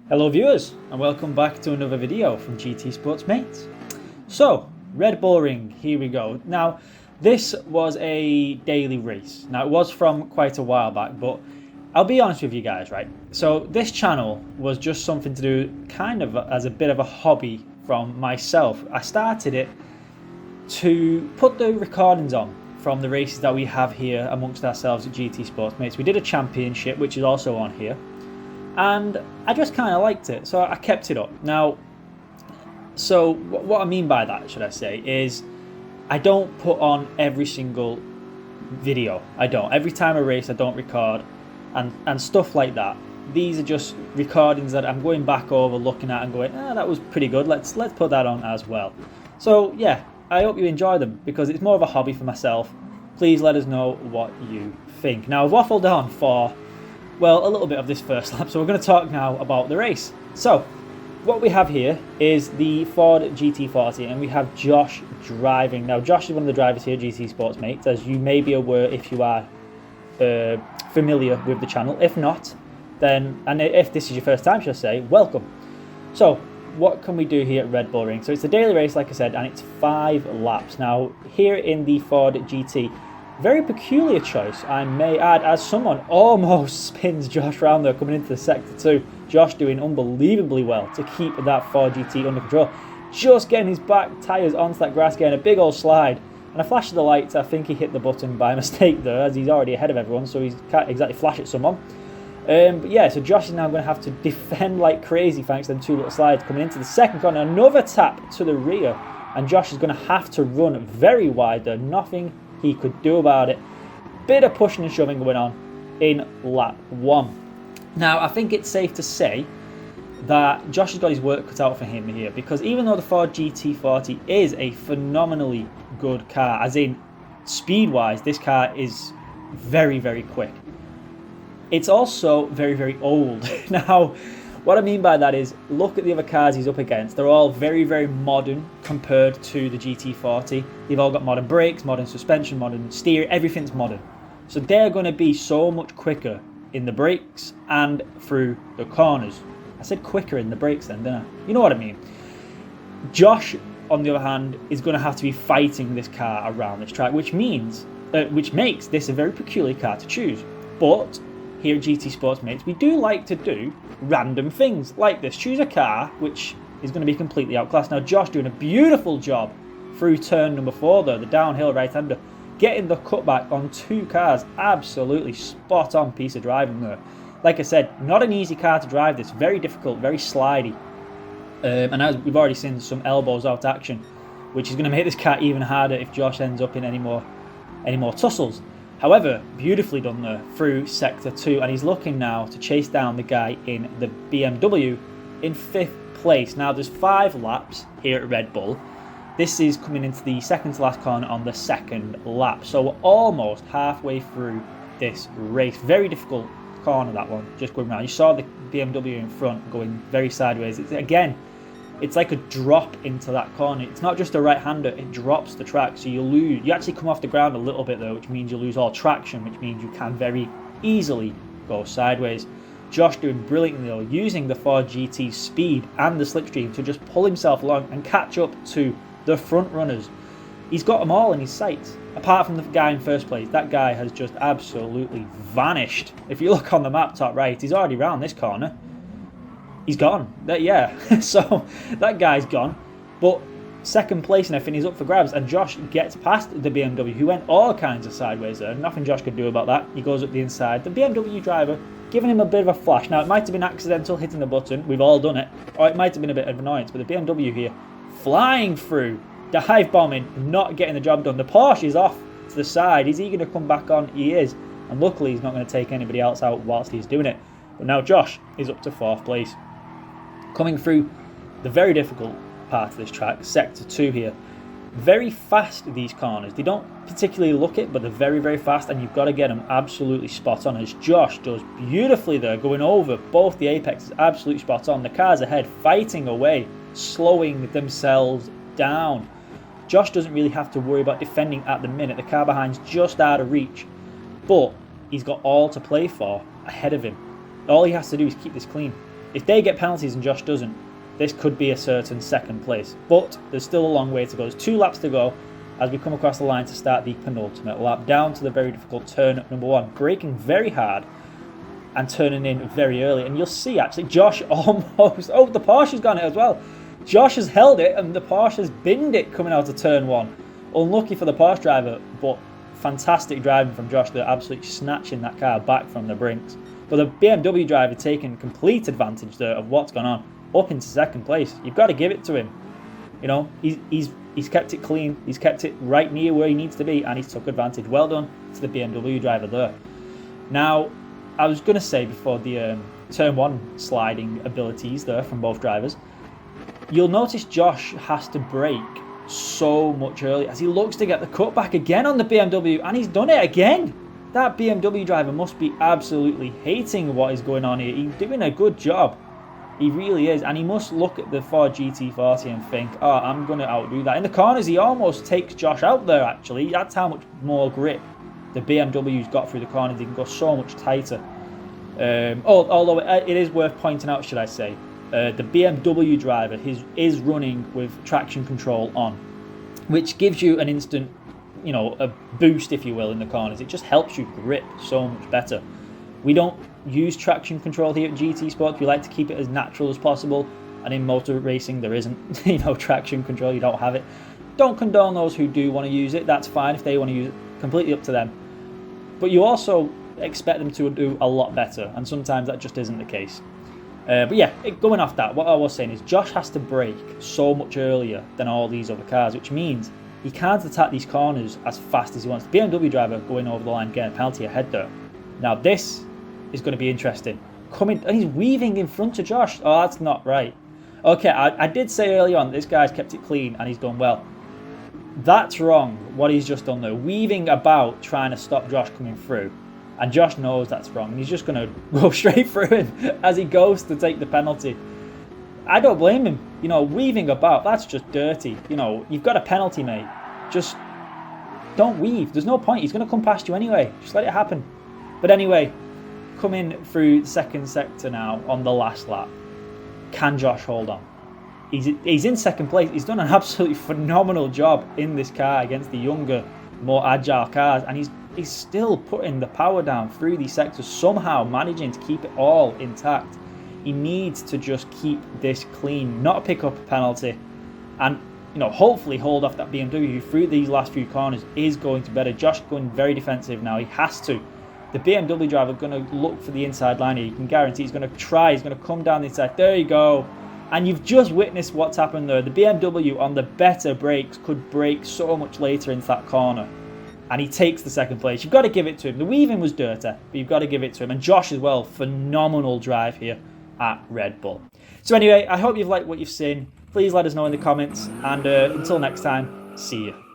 Hello viewers, and welcome back to another video from GT Sports Mates. So, Red Bull Ring, here we go. Now, this was a daily race. Now, it was from quite a while back, but I'll be honest with you guys, right? So, this channel was just something to do kind of as a bit of a hobby from myself. I started it to put the recordings on from the races that we have here amongst ourselves at GT Sports Mates. We did a championship, which is also on here. And I just kind of liked it, so I kept it up. Now, so what I mean by that, should I say, is I don't put on every single video. I don't. Every time I race, I don't record and stuff like that. These are just recordings that I'm going back over, looking at and going, that was pretty good. Let's put that on as well. So yeah, I hope you enjoy them because it's more of a hobby for myself. Please let us know what you think. Now, I've waffled on for, well, a little bit of this first lap, so we're going to talk now about the race. So, what we have here is the Ford GT40, and we have Josh driving. Now, Josh is one of the drivers here at GT Sports Mates, as you may be aware if you are familiar with the channel. If not, then, and if this is your first time, should I say, welcome. So, what can we do here at Red Bull Ring? So, it's a daily race, like I said, and it's 5 laps. Now, here in the Ford GT, very peculiar choice, I may add, as someone almost spins Josh round there coming into the sector 2. Josh doing unbelievably well to keep that Ford GT under control. Just getting his back tyres onto that grass, getting a big old slide. And a flash of the lights, I think he hit the button by mistake there, as he's already ahead of everyone, so he can't exactly flash at someone. But yeah, so Josh is now going to have to defend like crazy thanks to them 2 little slides coming into the second corner. Another tap to the rear, and Josh is going to have to run very wide there. Nothing he could do about it. Bit of pushing and shoving going on in lap 1. Now, I think it's safe to say that Josh has got his work cut out for him here, because even though the Ford GT40 is a phenomenally good car, as in speed-wise, this car is very, very quick. It's also very, very old. Now, what I mean by that is, look at the other cars he's up against. They're all very, very modern compared to the GT40. They've all got modern brakes, modern suspension, modern steering, everything's modern. So they're going to be so much quicker in the brakes and through the corners. I said quicker in the brakes then, didn't I? You know what I mean. Josh, on the other hand, is going to have to be fighting this car around this track, which makes this a very peculiar car to choose. But here at GT Sports Mates, we do like to do random things like this. Choose a car which is going to be completely outclassed. Now, Josh doing a beautiful job through turn number 4 there, the downhill right-hander, getting the cutback on 2 cars. Absolutely spot on piece of driving there. Like I said, not an easy car to drive this. Very difficult, very slidey. And as we've already seen some elbows out action, which is going to make this car even harder if Josh ends up in any more tussles. However, beautifully done there through sector 2, and he's looking now to chase down the guy in the BMW in 5th place. Now, there's 5 laps here at Red Bull. This is coming into the second to last corner on the 2nd lap, so we're almost halfway through this race. Very difficult corner, that one, just going around. You saw the BMW in front going very sideways. It's like a drop into that corner. It's not just a right-hander, it drops the track, so you actually come off the ground a little bit though, which means you lose all traction, which means you can very easily go sideways. Josh doing brilliantly though, using the Ford GT's speed and the slipstream to just pull himself along and catch up to the front runners. He's got them all in his sights, apart from the guy in first place. That guy has just absolutely vanished. If you look on the map top right, he's already round this corner. He's gone. Yeah, so that guy's gone. But second place and everything is up for grabs, and Josh gets past the BMW, who went all kinds of sideways there. Nothing Josh could do about that. He goes up the inside. The BMW driver giving him a bit of a flash. Now, it might have been accidental hitting the button. We've all done it. Or it might have been a bit of annoyance, but the BMW here flying through, dive bombing, not getting the job done. The Porsche is off to the side. Is he going to come back on? He is. And luckily, he's not going to take anybody else out whilst he's doing it. But now Josh is up to 4th place. Coming through the very difficult part of this track, sector 2 here. Very fast, these corners. They don't particularly look it, but they're very, very fast, and you've got to get them absolutely spot on, as Josh does beautifully there, going over both the apexes, absolutely spot on. The cars ahead fighting away, slowing themselves down. Josh doesn't really have to worry about defending at the minute. The car behind's just out of reach, but he's got all to play for ahead of him. All he has to do is keep this clean. if they get penalties and Josh doesn't, this could be a certain second place. But there's still a long way to go. There's 2 laps to go as we come across the line to start the penultimate lap, down to the very difficult turn number 1. Braking very hard and turning in very early. And you'll see, actually, Josh almost... Oh, the Porsche's gone it as well. Josh has held it and the Porsche has binned it coming out of turn 1. Unlucky for the Porsche driver, but fantastic driving from Josh. They're absolutely snatching that car back from the brinks. But the BMW driver taking complete advantage there of what's gone on, up into second place. You've got to give it to him. You know, he's kept it clean. He's kept it right near where he needs to be, and he's took advantage. Well done to the BMW driver there. Now, I was going to say before the turn 1 sliding abilities there from both drivers, you'll notice Josh has to brake so much early as he looks to get the cutback again on the BMW, and he's done it again. That BMW driver must be absolutely hating what is going on here. He's doing a good job. He really is. And he must look at the Ford GT40 and think, oh, I'm going to outdo that. In the corners, he almost takes Josh out there, actually. That's how much more grip the BMW's got through the corners. He can go so much tighter. Although it is worth pointing out, should I say, the BMW driver is running with traction control on, which gives you an instant, you know, a boost, if you will, in the corners. It just helps you grip so much better. We don't use traction control here at GT Sports. We like to keep it as natural as possible, and in motor racing there isn't, you know, traction control. You don't have it. Don't condone those who do want to use it. That's fine if they want to use it. Completely up to them. But you also expect them to do a lot better, and sometimes that just isn't the case. But yeah, going off that, what I was saying is Josh has to brake so much earlier than all these other cars, which means he can't attack these corners as fast as he wants. The BMW driver going over the line, getting a penalty ahead there. Now this is going to be interesting. Coming, and he's weaving in front of Josh. Oh, that's not right. Okay, I did say early on this guy's kept it clean and he's done well. That's wrong, what he's just done there. Weaving about, trying to stop Josh coming through. And Josh knows that's wrong. He's just going to go straight through him as he goes to take the penalty. I don't blame him. You know, weaving about, that's just dirty. You know, you've got a penalty, mate. Just don't weave. There's no point. He's going to come past you anyway. Just let it happen. But anyway, coming through the second sector now on the last lap. Can Josh hold on? He's in second place. He's done an absolutely phenomenal job in this car against the younger, more agile cars. And he's still putting the power down through these sectors, somehow managing to keep it all intact. He needs to just keep this clean, not pick up a penalty, and, you know, hopefully hold off that BMW through these last few corners is going to better. Josh going very defensive now. He has to. The BMW driver going to look for the inside line here. You can guarantee he's going to try. He's going to come down the inside. There you go. And you've just witnessed what's happened there. The BMW on the better brakes could brake so much later into that corner. And he takes the second place. You've got to give it to him. The weaving was dirty, but you've got to give it to him. And Josh as well, phenomenal drive here at Red Bull. So anyway, I hope you've liked what you've seen. Please let us know in the comments. And until next time, see you.